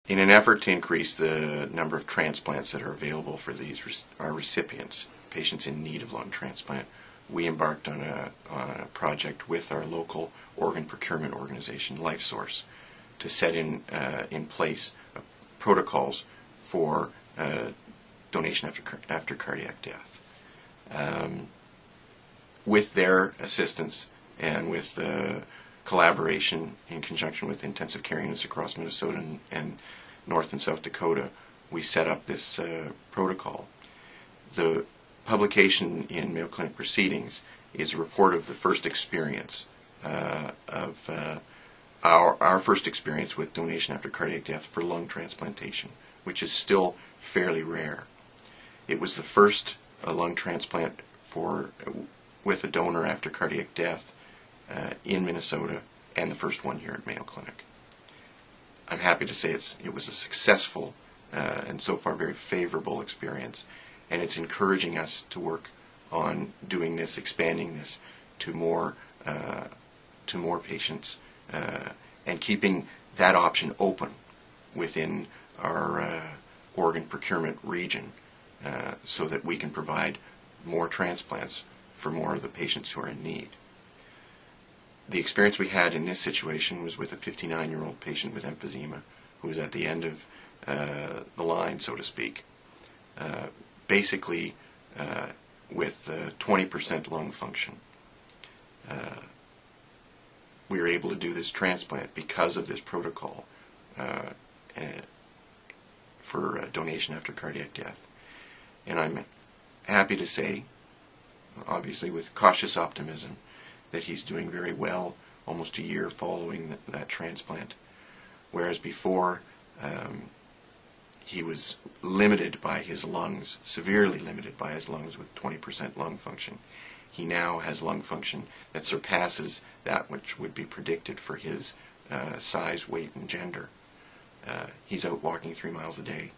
In an effort to increase the number of transplants that are available for our recipients, patients in need of lung transplant, we embarked on a project with our local organ procurement organization, LifeSource, to set in place protocols for donation after cardiac death. With their assistance and with the collaboration in conjunction with intensive care units across Minnesota and North and South Dakota, we set up this protocol. The publication in Mayo Clinic Proceedings is a report of the first experience our first experience with donation after cardiac death for lung transplantation, which is still fairly rare. It was the first lung transplant with a donor after cardiac death in Minnesota, and the first one here at Mayo Clinic. I'm happy to say it was a successful and so far very favorable experience, and it's encouraging us to work on doing this, expanding this to more patients, and keeping that option open within our organ procurement region, so that we can provide more transplants for more of the patients who are in need. The experience we had in this situation was with a 59-year-old patient with emphysema who was at the end of the line, so to speak, basically with 20% lung function. We were able to do this transplant because of this protocol for donation after cardiac death. And I'm happy to say, obviously with cautious optimism, that he's doing very well almost a year following that transplant. Whereas before, he was limited by his lungs, severely limited by his lungs with 20% lung function. He now has lung function that surpasses that which would be predicted for his size, weight, and gender. He's out walking 3 miles a day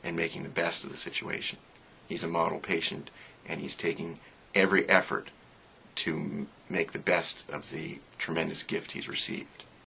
and making the best of the situation. He's a model patient, and he's taking every effort to make the best of the tremendous gift he's received.